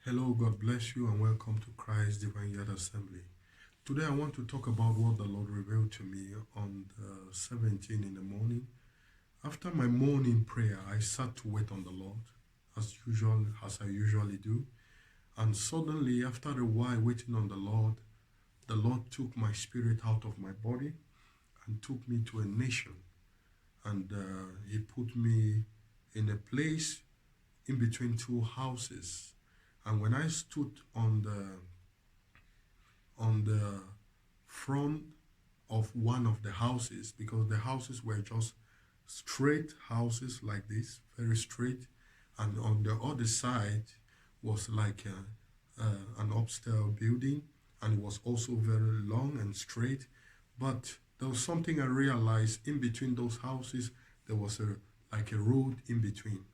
Hello, God bless you, and welcome to Christ Divine Yard Assembly. Today, I want to talk about what the Lord revealed to me on the 17th in the morning. After my morning prayer, I sat to wait on the Lord, as usual, as I usually do. And suddenly, after a while waiting on the Lord took my spirit out of my body and took me to a nation. And He put me in a place in between two houses. And when I stood on the front of one of the houses, because the houses were just straight houses like this, very straight, and on the other side was like an upstairs building, and it was also very long and straight. But there was something I realized: in between those houses there was a road in between.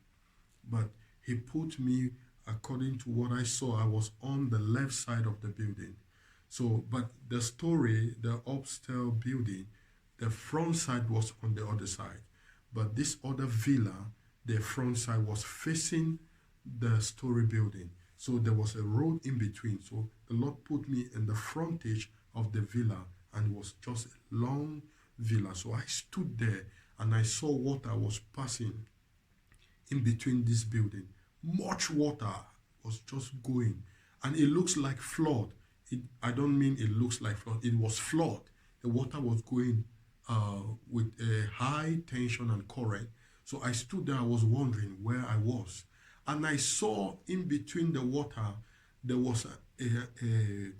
But He put me, according to what I saw, I was on the left side of the building. So, but the story, the upstairs building, the front side was on the other side. But this other villa, the front side was facing the story building. So there was a road in between. So the Lord put me in the frontage of the villa, and it was just a long villa. So I stood there and I saw water was passing in between this building. Much water was just going, and it looks like flood. I don't mean it looks like flood. It was flood. The water was going with a high tension and current. So I stood there. I was wondering where I was, and I saw in between the water there was an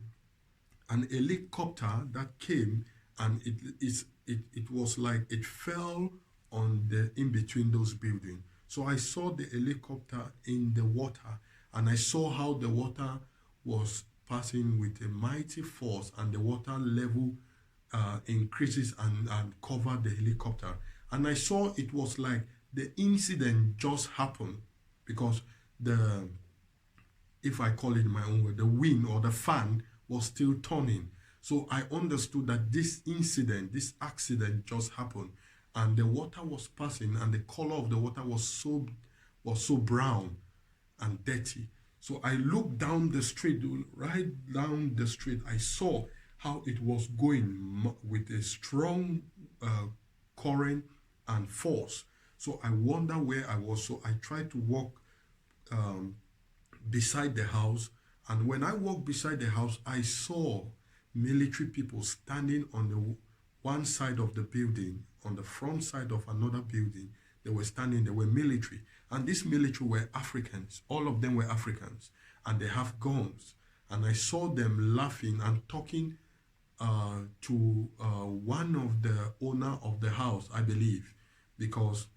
helicopter that came, and it was like it fell on the in between those buildings. So I saw the helicopter in the water, and I saw how the water was passing with a mighty force, and the water level increases and covered the helicopter. And I saw it was like the incident just happened, because the, if I call it in my own way, the wind or the fan was still turning. So I understood that this incident, this accident just happened, and the water was passing, and the color of the water was so brown and dirty. So I looked down the street, right down the street. I saw how it was going with a strong current and force. So I wonder where I was. So I tried to walk um, beside the house. And when I walked beside the house, I saw military people standing on the one side of the building, on the front side of another building. They were standing, they were military. And these military were Africans. All of them were Africans. And they have guns. And I saw them laughing and talking to one of the owner of the house, I believe, because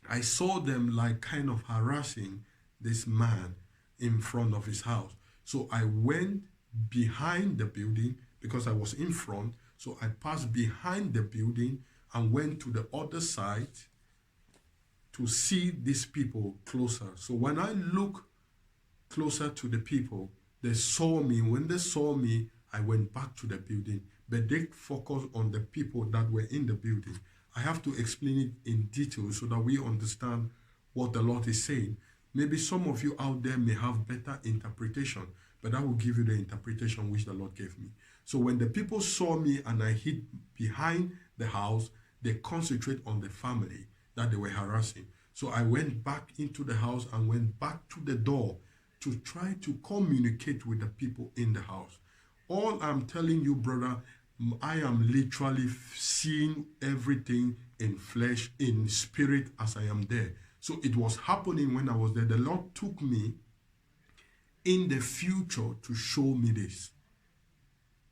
I saw them like kind of harassing this man in front of his house. So I went behind the building because I was in front. So I passed behind the building and went to the other side to see these people closer. So when I look closer to the people, they saw me. When they saw me, I went back to the building, but they focused on the people that were in the building. I have to explain it in detail so that we understand what the Lord is saying. Maybe some of you out there may have better interpretation, but I will give you the interpretation which the Lord gave me. So when the people saw me and I hid behind the house, they concentrate on the family that they were harassing. So I went back into the house and went back to the door to try to communicate with the people in the house. All I'm telling you, brother, I am literally seeing everything in flesh, in spirit, as I am there. So it was happening when I was there. The Lord took me in the future to show me this.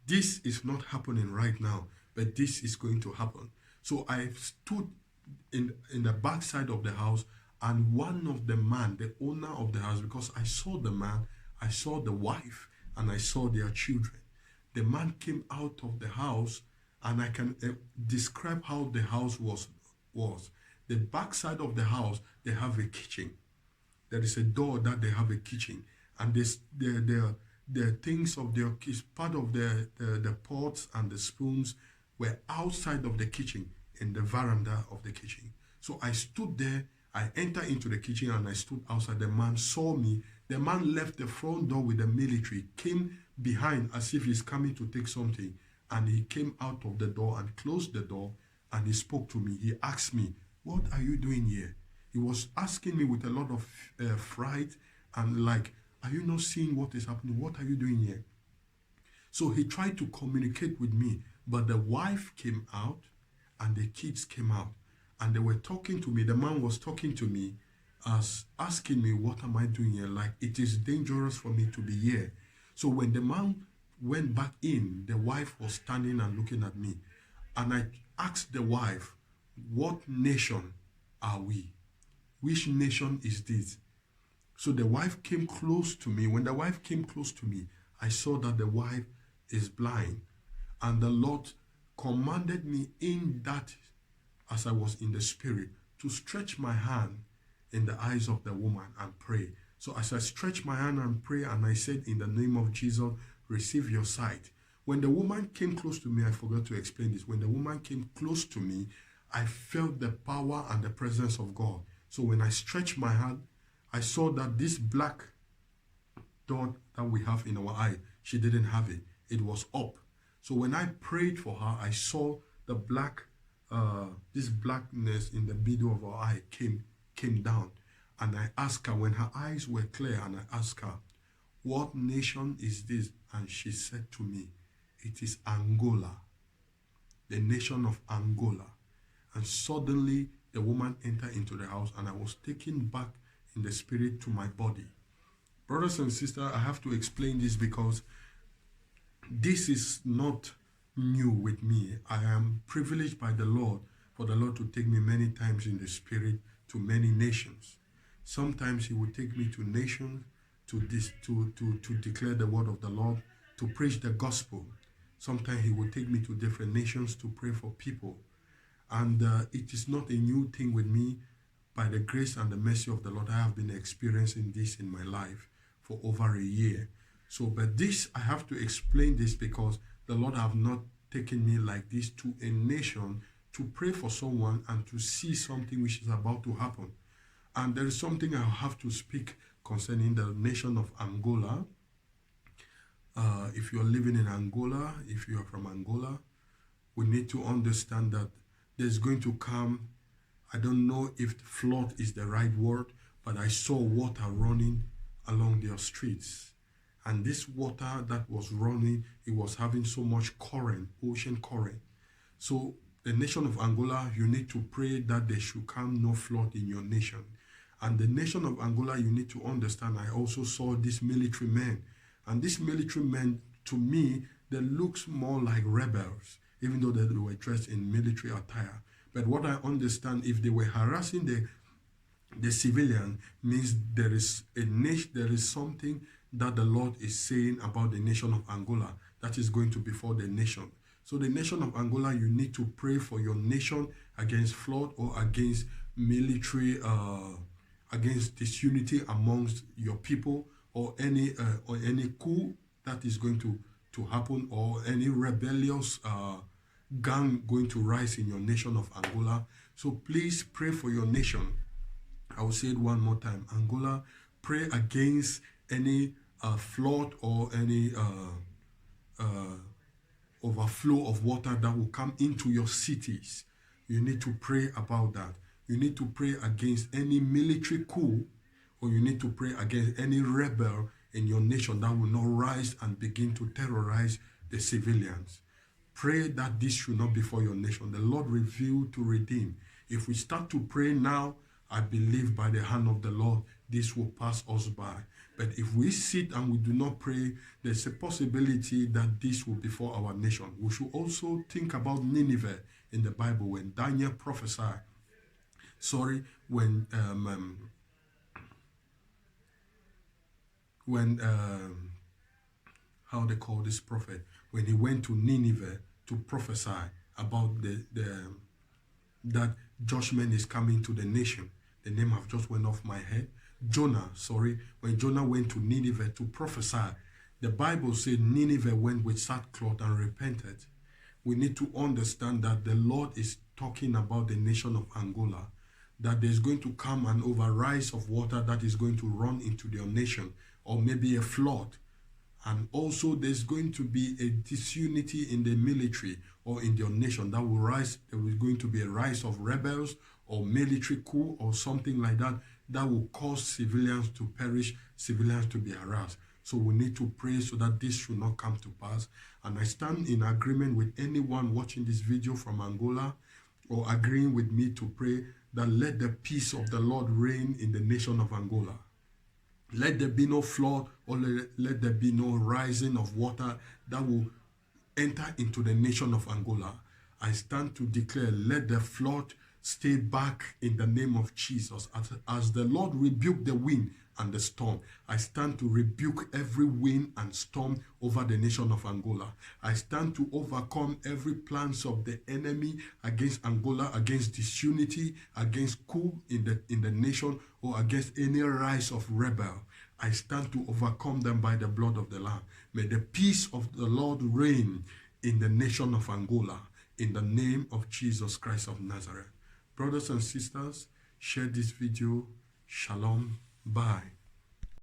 This is not happening right now, but this is going to happen. So I stood in the backside of the house, and one of the man, the owner of the house, because I saw the man, I saw the wife, and I saw their children. The man came out of the house, and I can describe how the house was. The backside of the house, they have a kitchen. There is a door that they have a kitchen, and this the things of their part of the pots and the spoons were outside of the kitchen in the veranda of the kitchen. So I stood there. I entered into the kitchen and I stood outside. The man saw me. The man left the front door with the military, came behind as if he's coming to take something, and he came out of the door and closed the door, and he spoke to me. He asked me, "What are you doing here?" He was asking me with a lot of fright and like, "Are you not seeing what is happening? What are you doing here?" So he tried to communicate with me, but the wife came out and the kids came out, and they were talking to me. The man was talking to me, as asking me, "What am I doing here? Like, it is dangerous for me to be here." So when the man went back in, the wife was standing and looking at me. And I asked the wife, "What nation are we? Which nation is this?" So the wife came close to me. When the wife came close to me, I saw that the wife is blind. And the Lord commanded me in that, as I was in the spirit, to stretch my hand in the eyes of the woman and pray. So as I stretched my hand and pray, and I said, "In the name of Jesus, receive your sight." When the woman came close to me, I forgot to explain this. When the woman came close to me, I felt the power and the presence of God. So when I stretched my hand, I saw that this black dot that we have in our eye, she didn't have it. It was up. So when I prayed for her, I saw the this blackness in the middle of her eye came down. And I asked her, when her eyes were clear, and I asked her, "What nation is this?" And she said to me, "It is Angola, the nation of Angola." And suddenly the woman entered into the house, and I was taken back in the spirit to my body. Brothers and sisters, I have to explain this because this is not new with me. I am privileged by the Lord for the Lord to take me many times in the spirit to many nations. Sometimes he will take me to nations to declare the word of the Lord, to preach the gospel. Sometimes he will take me to different nations to pray for people. And it is not a new thing with me. By the grace and the mercy of the Lord, I have been experiencing this in my life for over a year. So, but this, I have to explain this because the Lord have not taken me like this to a nation to pray for someone and to see something which is about to happen. And there is something I have to speak concerning the nation of Angola. If you are living in Angola, if you are from Angola, we need to understand that there's going to come, I don't know if flood is the right word, but I saw water running along their streets. And this water that was running, it was having so much current, ocean current. So the nation of Angola, you need to pray that there should come no flood in your nation. And the nation of Angola, you need to understand, I also saw these military men. And these military men, to me, they look more like rebels, even though they were dressed in military attire. But what I understand, if they were harassing the civilian, means there is something that the Lord is saying about the nation of Angola that is going to befall the nation. So the nation of Angola, you need to pray for your nation against flood or against military, against disunity amongst your people, or any coup that is going to happen, or any rebellious gang going to rise in your nation of Angola. So please pray for your nation. I will say it one more time. Angola, pray against any flood or any overflow of water that will come into your cities. You need to pray about that. You need to pray against any military coup, or you need to pray against any rebel in your nation that will not rise and begin to terrorize the civilians. Pray that this should not be for your nation. The Lord revealed to redeem. If we start to pray now, I believe by the hand of the Lord, this will pass us by. But if we sit and we do not pray, there's a possibility that this will befall our nation. We should also think about Nineveh in the Bible when Daniel prophesied. How they call this prophet, when he went to Nineveh to prophesy about that judgment is coming to the nation. The name have just went off my head. When Jonah went to Nineveh to prophesy, the Bible said Nineveh went with sackcloth and repented. We need to understand that the Lord is talking about the nation of Angola. that there's going to come an overrise of water that is going to run into your nation, or maybe a flood. And also there's going to be a disunity in the military or in your nation that will rise. There is going to be a rise of rebels or military coup or something like that that will cause civilians to perish, civilians to be harassed. So we need to pray so that this should not come to pass. And I stand in agreement with anyone watching this video from Angola or agreeing with me to pray that let the peace of the Lord reign in the nation of Angola. Let there be no flood, or let there be no rising of water that will enter into the nation of Angola. I stand to declare, let the flood stay back in the name of Jesus. As the Lord rebuked the wind and the storm, I stand to rebuke every wind and storm over the nation of Angola. I stand to overcome every plans of the enemy against Angola, against disunity, against coup in the nation, or against any rise of rebel. I stand to overcome them by the blood of the Lamb. May the peace of the Lord reign in the nation of Angola, in the name of Jesus Christ of Nazareth. Brothers and sisters, share this video. Shalom. Bye.